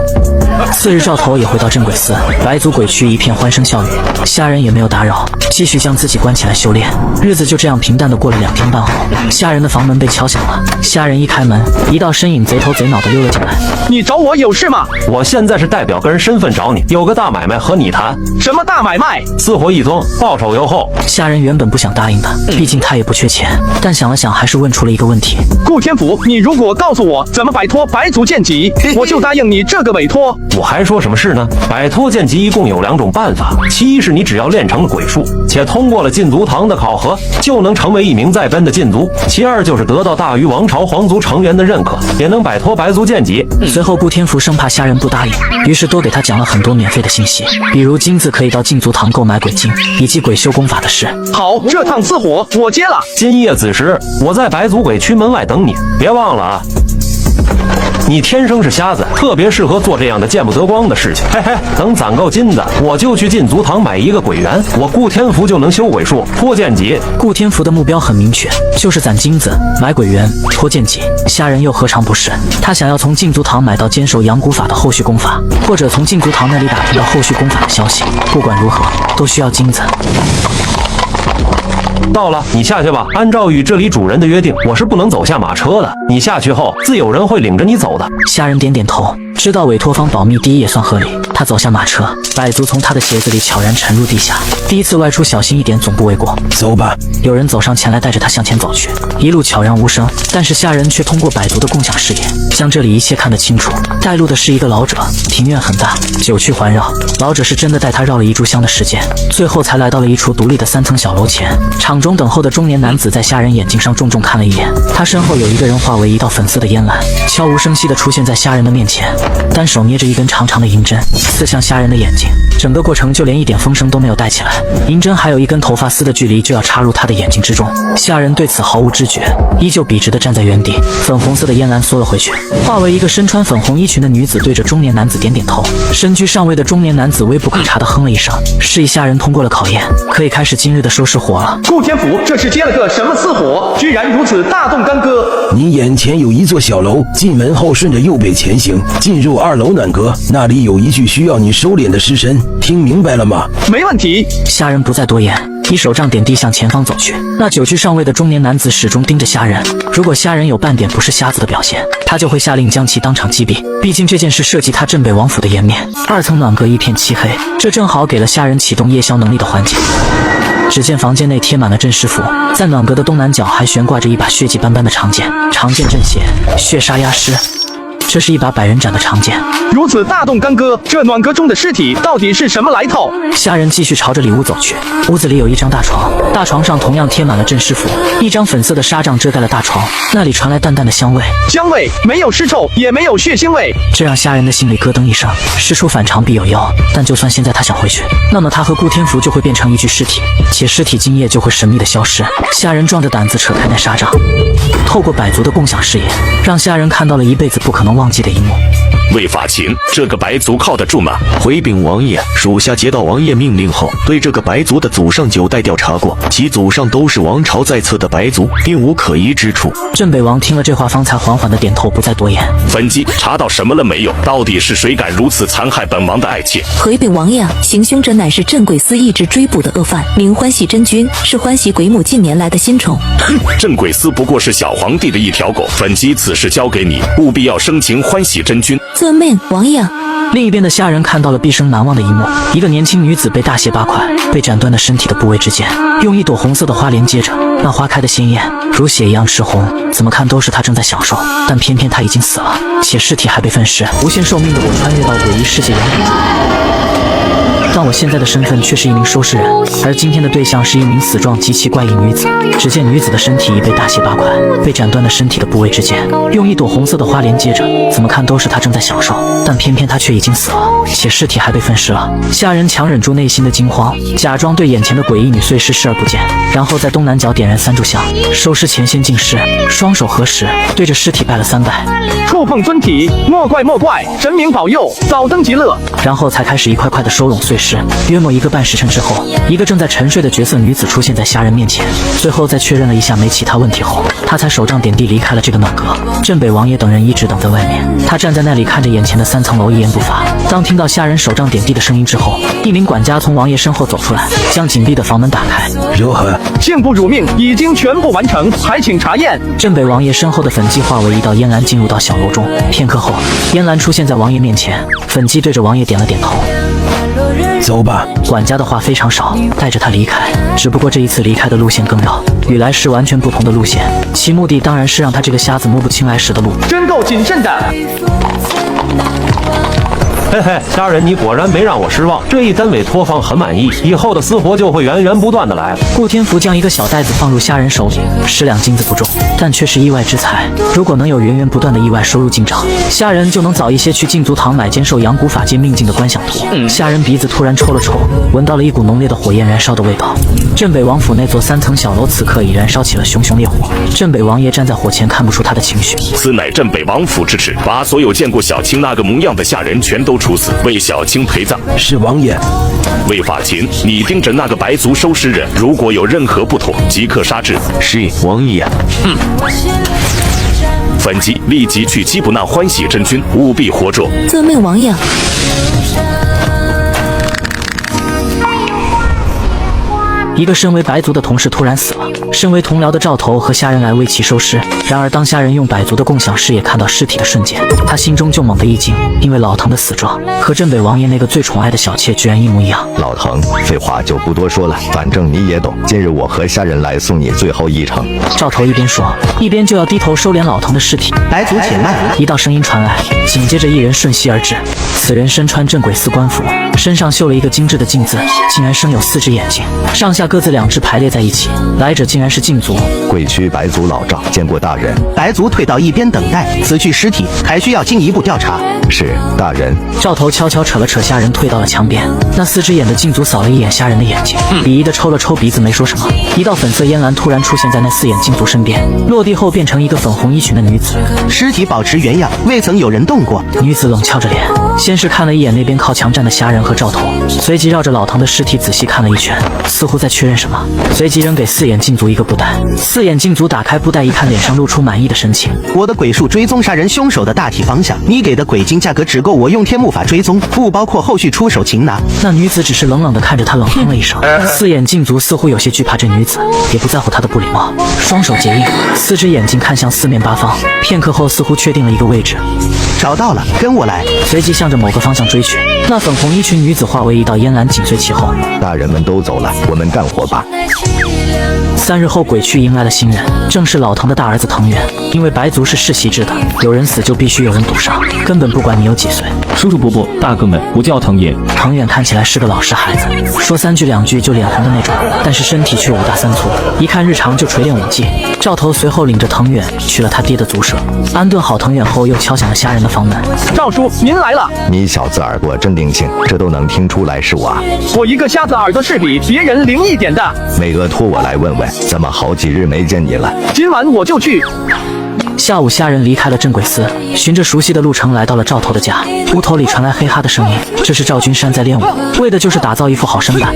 次日赵头也回到镇鬼寺，白族鬼区一片欢声笑语，虾仁也没有打扰，继续将自己关起来修炼。日子就这样平淡的过了2天半后，虾仁的房门被敲响了。虾仁一开门，一道身影贼头贼脑的溜了进来。你找我有事吗？我现在是代表个人身份找你，有个大买卖和你谈。什么大买卖？4火一宗，报酬优厚。虾仁原本不想答应的，毕竟他也不缺钱，但想了想还是问出了一个问题。顾天福，你如果告诉我怎么摆脱白族剑戟，我就答应你这个委托。我还说什么事呢？摆脱剑戟一共有2种办法，其一是你只要练成了鬼术，且通过了禁足堂的考核，就能成为一名在编的禁足；其二就是得到大禹王朝皇族成员的认可，也能摆脱白族剑戟。随后顾天福生怕虾仁不答应，于是多给他讲了很多免费的信息，比如金子可以到禁足堂购买鬼镜，以及鬼修功法的事。好，这趟4火我接了。今夜子时，我在白族鬼区门外等你，别忘了啊。你天生是瞎子，特别适合做这样的见不得光的事情。嘿嘿，等攒够金子，我就去禁足堂买一个鬼园，我顾天福就能修鬼术、脱剑戟。顾天福的目标很明确，就是攒金子、买鬼园、脱剑戟。虾仁又何尝不是？他想要从禁足堂买到坚守阳谷法的后续功法，或者从禁足堂那里打听到后续功法的消息。不管如何，都需要金子。到了，你下去吧。按照与这里主人的约定，我是不能走下马车的。你下去后，自有人会领着你走的。虾仁点点头，知道委托方保密第一也算合理。他走下马车，百足从他的鞋子里悄然沉入地下。第一次外出，小心一点，总不为过。走吧。有人走上前来，带着他向前走去，一路悄然无声。但是虾仁却通过百足的共享视野，将这里一切看得清楚。带路的是一个老者，庭院很大，九曲环绕。老者是真的带他绕了一炷香的时间，最后才来到了一处独立的3层小楼前。场中等候的中年男子在虾仁眼睛上重重看了一眼，他身后有一个人化为一道粉色的烟岚，悄无声息地出现在虾仁的面前，单手捏着一根长长的银针，刺向虾仁的眼睛。整个过程就连一点风声都没有带起来，银针还有一根头发丝的距离就要插入他的眼睛之中。虾仁对此毫无知觉，依旧笔直地站在原地。粉红色的烟岚缩了回去，化为一个身穿粉红衣裙的女子，对着中年男子点点头。身居上位的中年男子微不可察地哼了一声，示意虾仁通过了考验，可以开始今日的收尸活了。顾天福这是接了个什么私活，居然如此大动干戈？你眼前有一座小楼，进门后顺着右北前行，进入2楼暖阁，那里有一具需要你收敛的尸身，听明白了吗？没问题。虾仁不再多言，以手杖点地向前方走去。那9具上位的中年男子始终盯着虾仁，如果虾仁有半点不是瞎子的表现，他就会下令将其当场击毙。毕竟这件事涉及他镇北王府的颜面。2层暖阁一片漆黑，这正好给了虾仁启动夜宵能力的环节。只见房间内贴满了镇尸符，在暖阁的东南角还悬挂着一把血迹斑斑的长剑，长剑镇血，血杀压尸。这是一把百人斩的长剑。如此大动干戈，这暖阁中的尸体到底是什么来头？虾仁继续朝着里屋走去，屋子里有一张大床，大床上同样贴满了镇尸符，一张粉色的纱帐遮盖了大床，那里传来淡淡的香味。香味没有尸臭，也没有血腥味，这让虾仁的心里咯噔一声。事出反常必有妖，但就算现在他想回去，那么他和顾天福就会变成一具尸体，且尸体今夜就会神秘的消失。虾仁壮着胆子扯开那纱帐，透过百足的共享视野，让虾仁看到了一辈子不可能忘记的一幕。魏法勤，这个白族靠得住吗？回禀王爷，属下接到王爷命令后，对这个白族的祖上9代调查过，其祖上都是王朝在册的白族，并无可疑之处。镇北王听了这话，方才缓缓的点头，不再多言。本姬查到什么了没有？到底是谁敢如此残害本王的爱妾？回禀王爷，行凶者乃是镇鬼司一直追捕的恶犯，名欢喜真君，是欢喜鬼母近年来的新宠。哼，镇鬼司不过是小皇帝的一条狗，本姬此事交给你，务必要生擒欢喜真君。遵命，王爷。另一边的虾仁看到了毕生难忘的一幕，一个年轻女子被大卸8块，被斩断了身体的部位之间，用一朵红色的花连接着，那花开的鲜艳，如血一样赤红，怎么看都是她正在享受，但偏偏她已经死了，且尸体还被分尸。无限寿命的我穿越到诡异世界远古，但我现在的身份却是一名收尸人，而今天的对象是一名死状极其怪异女子。只见女子的身体已被大卸8块，被斩断了身体的部位之间，用一朵红色的花连接着，怎么看都是她正在享受，但偏偏她却已经死了，且尸体还被分尸了。虾仁强忍住内心的惊慌，假装对眼前的诡异女碎尸视而不见，然后在东南角点燃3炷香，收尸前先净尸，双手合十，对着尸体拜了3拜。触碰尊体，莫怪莫怪，神明保佑，早登极乐。然后才开始一块块的收拢碎尸。约莫1个半时辰之后，一个正在沉睡的绝色女子出现在虾仁面前，最后在确认了一下没其他问题后，他才手杖点地离开了这个暖阁。镇北王爷等人一直等在外面，他站在那里看着眼前的3层楼，一言不发。当听到虾仁手杖点地的声音之后，一名管家从王爷身后走出来，将紧闭的房门打开。如何？刑部主命已经全部完成，还请查验。镇北王爷身后的粉姬化为一道烟岚进入到小楼中，片刻后，烟岚出现在王爷面前，粉姬对着王爷点了点头。走吧。管家的话非常少，带着他离开，只不过这一次离开的路线更绕，与来时完全不同的路线，其目的当然是让他这个瞎子摸不清来时的路。真够谨慎的。嘿嘿，虾仁，你果然没让我失望，这一单委托放很满意，以后的私活就会源源不断的来了。顾天福将一个小袋子放入虾仁手里，10两金子不重，但却是意外之财。如果能有源源不断的意外收入进账，虾仁就能早一些去禁足堂买坚受阳谷法界命境的观想图。虾仁鼻子突然抽了抽，闻到了一股浓烈的火焰燃烧的味道。镇北王府那座3层小楼此刻已燃烧起了熊熊烈火。镇北王爷站在火前，看不出他的情绪。此乃镇北王府之旨，把所有见过小青那个模样的下人全都处死，为小青陪葬。是王爷。魏法勤，你盯着那个白族收尸人，如果有任何不妥，即刻杀之。是王爷。本机立即去缉捕那欢喜真君，务必活捉。遵命，王爷。一个身为白族的同事突然死了，身为同僚的赵头和虾仁来为其收尸。然而当虾仁用百族的共享视野看到尸体的瞬间，他心中就猛地一惊，因为老藤的死状和镇北王爷那个最宠爱的小妾居然一模一样。老藤，废话就不多说了，反正你也懂，今日我和虾仁来送你最后一程。赵头一边说，一边就要低头收敛老藤的尸体。白族且慢！一道声音传来，紧接着一人瞬息而至。此人身穿镇鬼司官服，身上绣了一个精致的镜字，竟然生有4只眼睛，上下各自2只排列在一起。来者竟然是禁族贵区白族老赵，见过大人。白族退到一边等待，此去尸体还需要进一步调查。是大人。赵头悄悄扯了扯虾仁，退到了墙边。那4只眼的禁族扫了一眼虾仁的眼睛，鄙夷的抽了抽鼻子，没说什么。一道粉色烟岚突然出现在那4眼禁族身边，落地后变成一个粉红衣裙的女子。尸体保持原样，未曾有人动过。女子冷俏着脸，先是看了一眼那边靠墙站的虾仁和赵头，随即绕着老藤的尸体仔细看了一圈，似乎在确认什么，随即扔给4眼禁族一个布袋。4眼禁族打开布袋一看，脸上露出满意的神情。我的鬼术追踪杀人凶手的大体方向，你给的鬼金价格只够我用天幕法追踪，不包括后续出手擒拿。那女子只是冷冷地看着他，冷哼了一声。4眼禁族似乎有些惧怕这女子，也不在乎她的不礼貌，双手结印，4只眼睛看向四面八方，片刻后似乎确定了一个位置。找到了，跟我来。随即向着某个方向追去。那粉红衣裙女子化为一道烟岚，紧随其后。大人们都走了，我们干活吧。 3日后，鬼区迎来了新人，正是老藤的大儿子藤原。因为白族是世袭制的，有人死就必须有人赌上，根本不管你有几岁。叔叔伯伯、大哥们，我叫藤原。藤原看起来是个老实孩子，说3句2句就脸红的那种，但是身体却5大3粗，一看日常就锤炼武技。赵头随后领着藤原去了他爹的族舍，安顿好藤原后，又敲响了虾人的房门。赵叔，您来了。你小子耳朵真灵性，这都能听出来是我啊。我一个瞎子耳朵是比别人灵一点的。美娥托我来问问，怎么好几日没见你了？今晚我就去。 下午，虾人离开了镇鬼司，循着熟悉的路程来到了赵头的家。屋头里传来嘿哈的声音，这是赵君山在练武，为的就是打造一副好身板。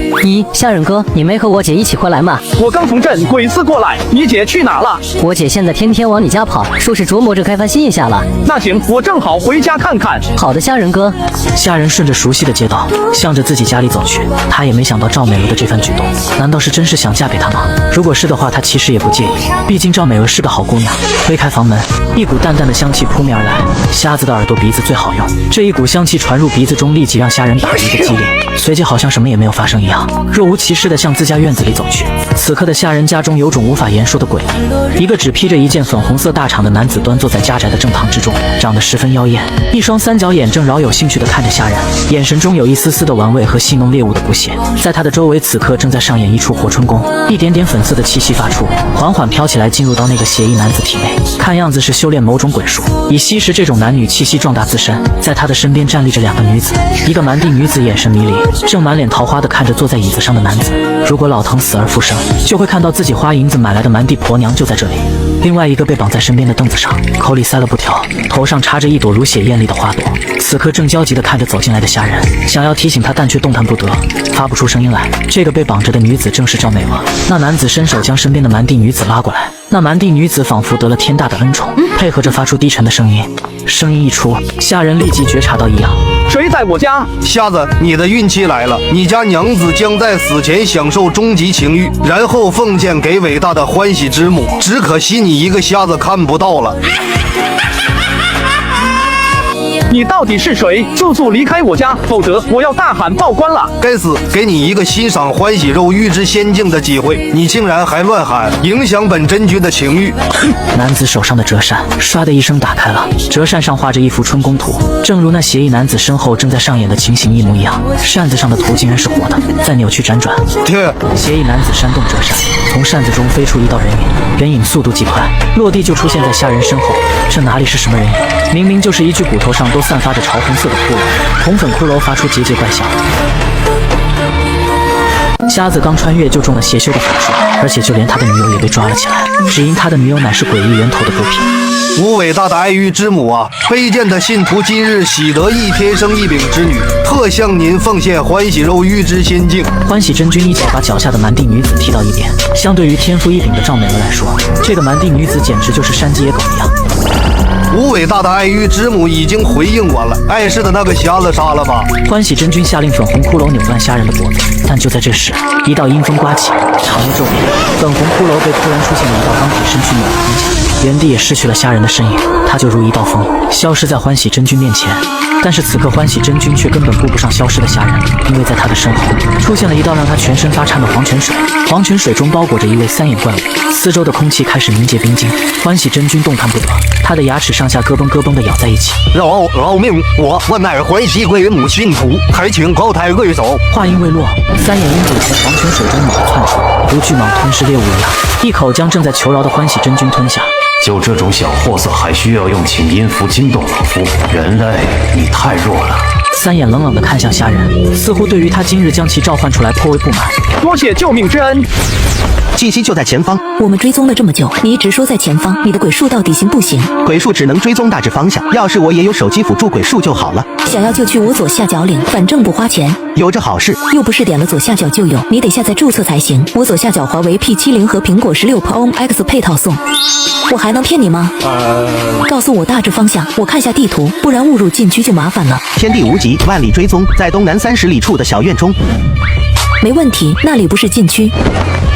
虾仁哥，你没和我姐一起回来吗？我刚从镇鬼司过来，你姐去哪了？我姐现在天天往你家跑，说是琢磨着开发新一下了。那行，我正好回家看看。好的，虾仁哥。虾人顺着熟悉的街道，向着自己家里走去。他也没想到赵美娥的这番举动，难道是真是想嫁给他吗？如果是的话，他其实也不介意，毕竟赵美娥是个好姑娘。推开房门。 一股淡淡的香气扑面而来，瞎子的耳朵鼻子最好用。这一股香气传入鼻子中，立即让虾人打了一个激灵，随即好像什么也没有发生一样，若无其事地向自家院子里走去。此刻的虾人家中有种无法言说的诡异。一个只披着一件粉红色大氅的男子端坐在家宅的正堂之中，长得十分妖艳，一双3角眼正饶有兴趣地看着虾人，眼神中有一丝丝的玩味和戏弄猎物的不屑。在他的周围，此刻正在上演一出活春宫，一点点粉色的气息发出，缓缓飘起来，进入到那个邪异男子体内，看样子是修炼某种鬼术，以吸食这种男女气息壮大自身。在他的身边站立着2个女子，一个蛮地女子眼神迷离，正满脸桃花地看着坐在椅子上的男子。如果老藤死而复生，就会看到自己花银子买来的蛮地婆娘就在这里。另外一个被绑在身边的凳子上，口里塞了布条，头上插着一朵如血艳丽的花朵，此刻正焦急地看着走进来的虾人，想要提醒他，但却动弹不得，发不出声音来。这个被绑着的女子正是赵美娥。那男子伸手将身边的蛮地女子拉过来。 那蛮地女子仿佛得了天大的恩宠，配合着发出低沉的声音。声音一出，虾人立即觉察到异样。谁在我家？瞎子，你的运气来了！你家娘子将在死前享受终极情欲，然后奉献给伟大的欢喜之母。只可惜你一个瞎子看不到了。你到底是谁？速速离开我家，否则我要大喊报官了！该死，给你一个欣赏欢喜肉预知仙境的机会，你竟然还乱喊，影响本真君的情欲。男子手上的折扇唰的一声打开了，折扇上画着一幅春宫图，正如那邪异男子身后正在上演的情形一模一样。扇子上的图竟然是活的，在扭曲辗转。邪异男子扇动折扇，从扇子中飞出一道人影，人影速度极快，落地就出现在虾人身后。这哪里是什么人影？明明就是一具骨头上都散发着潮红色的骷髅。红粉骷髅发出桀桀怪笑。瞎子刚穿越就中了邪修的法术，而且就连他的女友也被抓了起来，只因他的女友乃是诡异源头的毒品。吾伟大的爱欲之母啊，卑贱的信徒今日喜得一天生异禀之女，特向您奉献欢喜肉预知仙境。欢喜真君一脚把脚下的蛮地女子踢到一边。相对于天赋异禀的赵美娥来说，这个蛮地女子简直就是山鸡野狗一样。吾伟大的爱欲之母已经回应完了，碍事的那个瞎子杀了吧。欢喜真君下令粉红骷髅扭断虾人的脖子，但就在这时，一道阴风刮起，场面骤变，粉红骷髅被突然出现的一道钢铁身躯秒了空下，原地也失去了虾人的身影，他就如一道风，消失在欢喜真君面前。但是此刻欢喜真君却根本顾不上消失的虾人，因为在他的身后出现了一道让他全身发颤的黄泉水，黄泉水中包裹着一位三眼怪物，四周的空气开始凝结冰晶。欢喜真君动弹不得，他的牙齿上下咯嘣咯嘣地咬在一起。饶命！我乃欢喜鬼母信徒，还请高抬贵手。话音未落，三眼鹰骨从黄泉水中猛地窜出，如巨蟒吞噬猎物一样，一口将正在求饶的欢喜真君吞下。就这种小货色，还需要用请阴符惊动老夫？人类，你太弱了。三眼冷冷地看向虾人，似乎对于他今日将其召唤出来颇为不满。多谢救命之恩。气息就在前方。我们追踪了这么久，你一直说在前方，你的鬼术到底行不行？鬼术只能追踪大致方向，要是我也有手机辅助鬼术就好了。想要就去我左下角领，反正不花钱。有这好事，又不是点了左下角就有，你得下载注册才行。我左下角华为 P70和苹果16 Pro Max 配套送，我还能骗你吗？告诉我大致方向，我看下地图，不然误入禁区就麻烦了。天地无极，万里追踪，在东南30里处的小院中。没问题，那里不是禁区。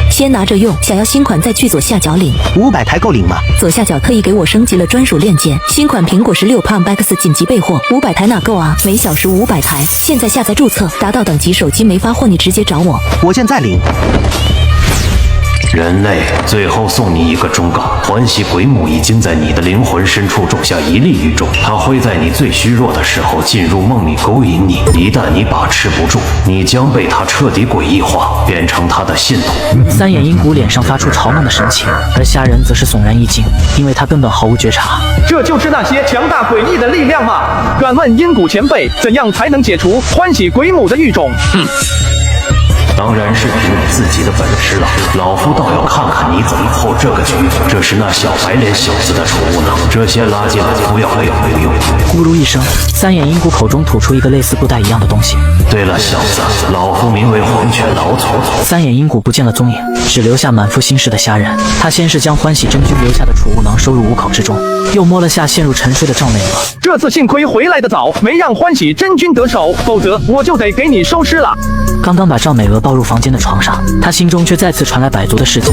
先拿着用，想要新款再去左下角领。500台够领吗？左下角特意给我升级了专属链接，新款苹果16 Pro Max 紧急备货，500台哪够啊？每小时500台，现在下载注册，达到等级手机没发货你直接找我。我现在领。人类，最后送你一个忠告：欢喜鬼母已经在你的灵魂深处种下一粒玉种，它会在你最虚弱的时候进入梦里勾引你。一旦你把持不住，你将被它彻底诡异化，变成它的信徒。三眼阴骨脸上发出嘲弄的神情，而虾人则是悚然一惊，因为他根本毫无觉察。这就是那些强大诡异的力量吗？敢问阴骨前辈，怎样才能解除欢喜鬼母的玉种？当然是凭你自己的本事了，老夫倒要看看你怎么破这个局。这是那小白脸小子的储物囊，这些垃圾不要了有没有用？咕噜一声，三眼阴骨口中吐出一个类似布袋一样的东西。对了，小子，老夫名为黄犬老草。三眼阴骨不见了踪影，只留下满腹心事的虾人。他先是将欢喜真君留下的储物囊收入虎口之中，又摸了下陷入沉睡的赵美娥。这次幸亏回来的早，没让欢喜真君得手，否则我就得给你收尸了。刚刚把赵美娥抱入房间的床上，他心中却再次传来百足的事情。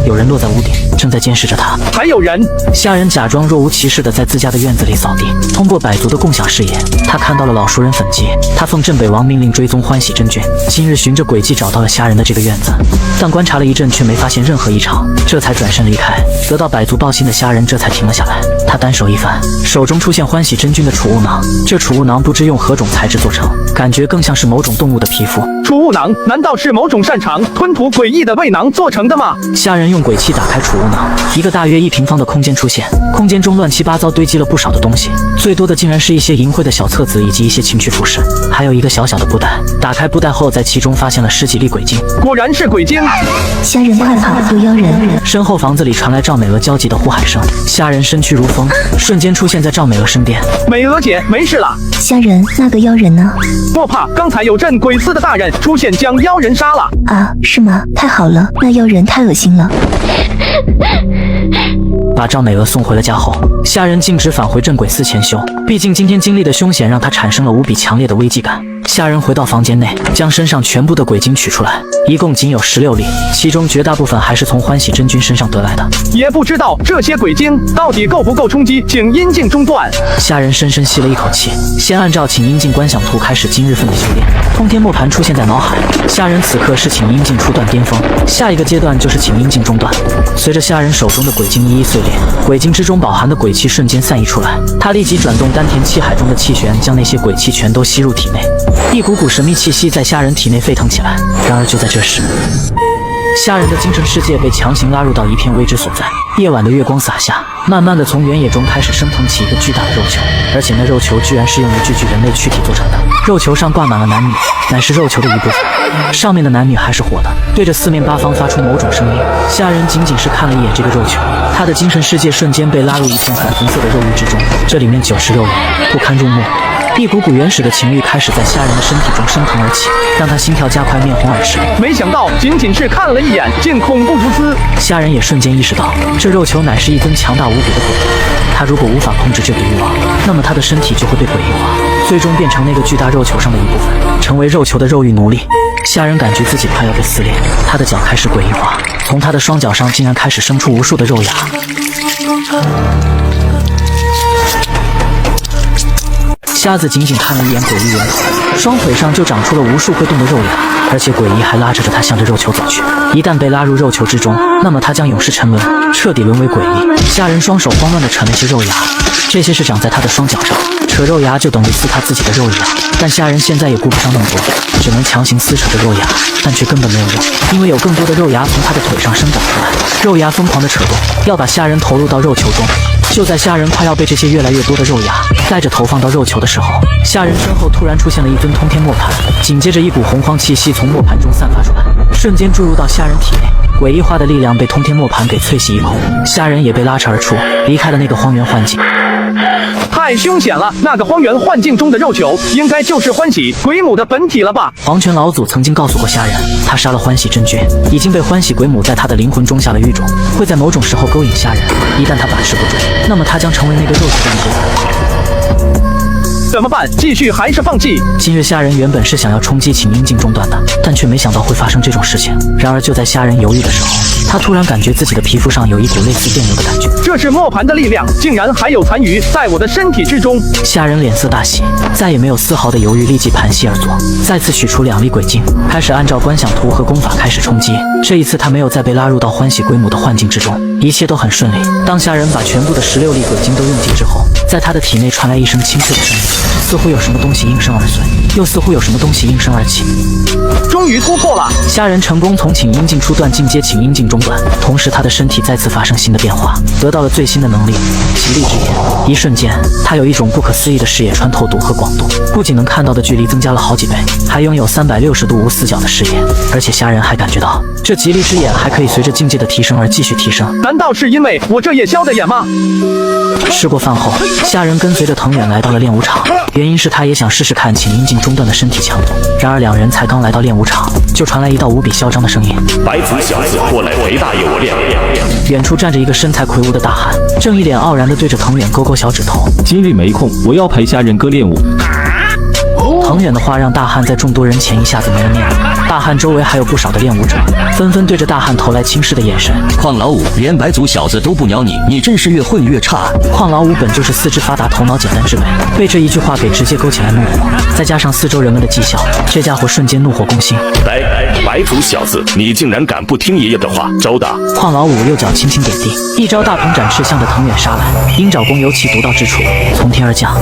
有人落在屋顶，正在监视着他。还有人！虾人假装若无其事地在自家的院子里扫地。通过百足的共享视野，他看到了老熟人粉姬。他奉镇北王命令追踪欢喜真君，今日循着轨迹找到了虾人的这个院子，但观察了一阵却没发现任何异常，这才转身离开。得到百足报信的虾人这才停了下来。他单手一翻，手中出现欢喜真君的储物囊。这储物囊不知用何种材质做成，感觉更像是某种动物的皮肤。储物囊难道是某种擅长吞吐诡异的胃囊做成的吗？虾人用鬼气打开储物囊，一个大约1平方的空间出现，空间中乱七八糟堆积了不少的东西，最多的竟然是一些淫秽的小册子以及一些情趣服饰，还有一个小小的布袋。打开布袋后，在其中发现了10几粒鬼精，果然是鬼精！虾人快跑，有妖人！身后房子里传来赵美娥焦急的呼喊声，虾人身躯如风，瞬间出现在赵美娥身边。美娥姐，没事了。虾人，那个妖人呢？莫怕，刚才有镇鬼司的大人出现，将妖人杀了。啊，是吗？太好了，那妖人太恶心了。把赵美娥送回了家后，虾人径直返回镇鬼司潜修。毕竟今天经历的凶险让他产生了无比强烈的危机感。虾人回到房间内，将身上全部的鬼精取出来，一共仅有16粒，其中绝大部分还是从欢喜真君身上得来的。也不知道这些鬼精到底够不够冲击请阴境中段。虾仁深深吸了一口气，先按照请阴境观想图开始今日份的修炼。通天磨盘出现在脑海，虾仁此刻是请阴境初段巅峰，下一个阶段就是请阴境中段。随着虾仁手中的鬼精一一碎裂，鬼精之中饱含的鬼气瞬间散溢出来，他立即转动丹田气海中的气旋，将那些鬼气全都吸入体内。一股股神秘气息在虾仁体内沸腾起来。然而就在这时，虾仁的精神世界被强行拉入到一片未知所在。夜晚的月光洒下，慢慢的从原野中开始升腾起一个巨大的肉球，而且那肉球居然是用一具人类躯体做成的。肉球上挂满了男女，乃是肉球的一部分。上面的男女还是活的，对着四面八方发出某种声音。虾仁仅仅是看了一眼这个肉球，他的精神世界瞬间被拉入一片粉红色的肉欲之中，这里面96人，不堪入目。一股股原始的情欲开始在虾仁的身体中升腾而起，让他心跳加快，面红耳赤。没想到仅仅是看了一眼，竟恐怖如斯。虾仁也瞬间意识到，这肉球乃是一尊强大无比的鬼。他如果无法控制这个欲望，那么他的身体就会被鬼异化，最终变成那个巨大肉球上的一部分，成为肉球的肉欲奴隶。虾仁感觉自己快要被撕裂，他的脚开始诡异化，从他的双脚上竟然开始生出无数的肉芽。瞎子仅仅看了一眼诡异源头，双腿上就长出了无数会动的肉芽，而且诡异还拉扯着他向着肉球走去。一旦被拉入肉球之中，那么他将永世沉沦，彻底沦为诡异。虾仁双手慌乱地扯那些肉芽，这些是长在他的双脚上，扯肉芽就等于撕他自己的肉芽。但虾仁现在也顾不上那么多，只能强行撕扯着肉芽，但却根本没有用，因为有更多的肉芽从他的腿上生长出来，肉芽疯狂地扯动，要把虾仁投入到肉球中。就在虾仁快要被这些越来越多的肉芽带着投放到肉球的时候，虾仁身后突然出现了一尊通天磨盘，紧接着一股洪荒气息从磨盘中散发出来，瞬间注入到虾仁体内。诡异化的力量被通天磨盘给淬洗一空，虾仁也被拉扯而出，离开了那个荒原幻境。太凶险了！那个荒原幻境中的肉球，应该就是欢喜鬼母的本体了吧？黄泉老祖曾经告诉过虾仁，他杀了欢喜真君，已经被欢喜鬼母在他的灵魂中下了狱种，会在某种时候勾引虾仁。一旦他把持不住，那么他将成为那个肉球的一部分。怎么办？继续还是放弃？今日虾仁原本是想要冲击请阴境中段的，但却没想到会发生这种事情。然而就在虾仁犹豫的时候，他突然感觉自己的皮肤上有一股类似电流的感觉。这是磨盘的力量，竟然还有残余在我的身体之中。虾仁脸色大喜，再也没有丝毫的犹豫，立即盘膝而坐，再次取出2粒鬼镜，开始按照观想图和功法开始冲击。这一次他没有再被拉入到欢喜鬼母的幻境之中，一切都很顺利。当虾仁把全部的16粒鬼镜都用尽之后，在他的体内传来一声清脆的声音，似乎有什么东西应声而碎，又似乎有什么东西应声而起。终于突破了！虾仁成功从请阴境初段进阶请阴境中段，同时他的身体再次发生新的变化，得到了最新的能力极力之眼。一瞬间，他有一种不可思议的视野穿透度和广度，不仅能看到的距离增加了好几倍，还拥有360度无死角的视野。而且虾仁还感觉到，这极力之眼还可以随着境界的提升而继续提升。难道是因为我这夜宵的眼吗？吃过饭后，虾仁跟随着藤远来到了练武场，原因是他也想试试看请阴境中段的身体强度。然而两人才刚来到练武场，就传来一道无比嚣张的声音：白族小子，过来陪大爷我练。远处站着一个身材魁梧的大汉，正一脸傲然地对着藤远勾勾小指头。今日没空，我要陪虾仁哥练武。藤远的话让大汉在众多人前一下子没了面子。大汉周围还有不少的练武者，纷纷对着大汉投来轻视的眼神。邝老五，连白族小子都不鸟你，你真是越混越差。邝老五本就是四肢发达、头脑简单之辈，被这一句话给直接勾起来怒火，再加上四周人们的讥笑，这家伙瞬间怒火攻心。白族小子，你竟然敢不听爷爷的话，招打！邝老五右脚轻轻点地，一招大鹏展翅向着藤远杀来，鹰爪功由其独到之处，从天而降。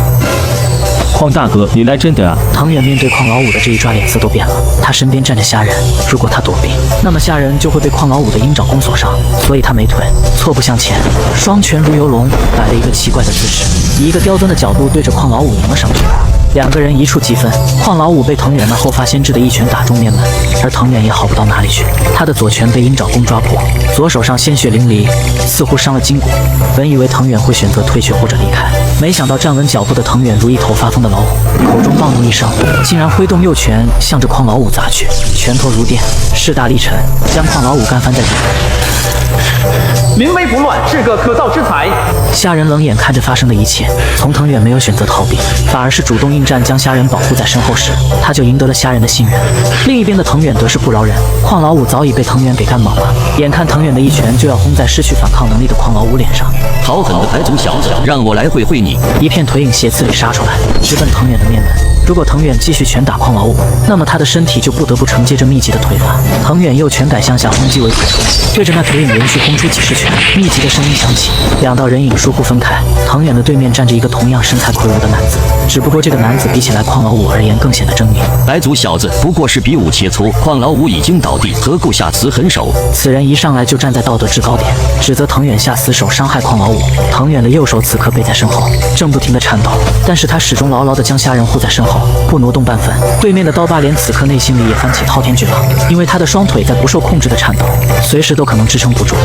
邝大哥，你来真的啊！藤远面对邝老五的这一抓，脸色都变了。他身边站着虾仁，如果他躲避，那么虾仁就会被邝老五的鹰爪功所伤，所以他没退，错步向前，双拳如游龙，摆了一个奇怪的姿势，以一个刁钻的角度对着邝老五迎了上去。两个人一触即分，邝老五被藤远那后发先至的一拳打中面门，而藤远也好不到哪里去，他的左拳被鹰爪功抓破，左手上鲜血淋漓，似乎伤了筋骨。本以为藤远会选择退却或者离开，没想到站稳脚步的藤远如一头发疯的老虎，口中暴怒一声，竟然挥动右拳向着邝老五砸去，拳头如电，势大力沉，将邝老五干翻在地。临危不乱是个可造之才。虾仁冷眼看着发生的一切，从藤远没有选择逃避，反而是主动应战，将虾仁保护在身后时，他就赢得了虾仁的信任。另一边的藤远则是不饶人，邝老五早已被藤远给干懵了，眼看藤远的一拳就要轰在失去反抗能力的邝老五脸上。好狠的白族小子，让我来会会你！一片腿影斜刺里杀出来，直奔藤远的面门。如果藤远继续拳打邝老五，那么他的身体就不得不承接着密集的腿法。藤远右拳改向下轰击为腿部，对着那腿影连续轰出几十拳，密集的声音响起，两道人影疏忽分开。藤远的对面站着一个同样身材魁梧的男子，只不过这个男子比起来邝老五而言更显得狰狞。白族小子不过是比武切磋，邝老五已经倒地，何故下此狠手？此人一上来就站在道德制高点，指责藤远下死手伤害邝老五。藤远的右手此刻背在身后，正不停地颤抖，但是他始终牢牢地将虾仁护在身后，不挪动半分。对面的刀疤脸此刻内心里也翻起滔天巨浪，因为他的双腿在不受控制的颤抖，随时都可能支撑不住。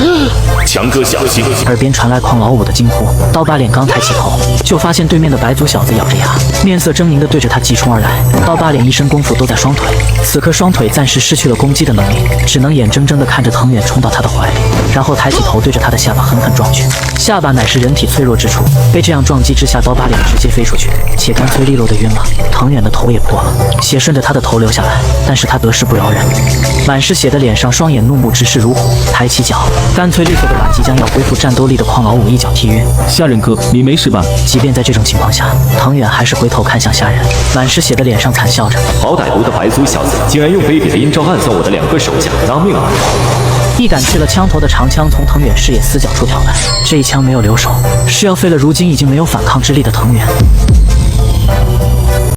强哥小心！耳边传来邝老五的惊呼，刀疤脸刚抬起头，就发现对面的白族小子咬着牙，面色狰狞地对着他急冲而来。刀疤脸一身功夫都在双腿，此刻双腿暂时失去了攻击的能力，只能眼睁睁地看着藤远冲到他的怀里，然后抬起头对着他的下巴狠狠撞去。下巴乃是人体脆弱之处，被这样撞击之下，刀疤脸直接飞出去，且干脆利落地晕了。藤远的头也破了，血顺着他的头流下来，但是他得势不饶人，满是血的脸上双眼怒目，直视如虎，抬起脚，干脆利索地把即将要恢复战斗力的邝老五一脚踢晕。虾仁哥，你没事吧？即便在这种情况下，藤远还是回头看向虾仁，满是血的脸上惨笑着。好歹毒的白族小子，竟然用卑鄙的阴招暗算我的2个手下，拿命啊！一杆去了枪头的长枪从藤远视野死角处挑来，这一枪没有留手，是要废了如今已经没有反抗之力的藤远。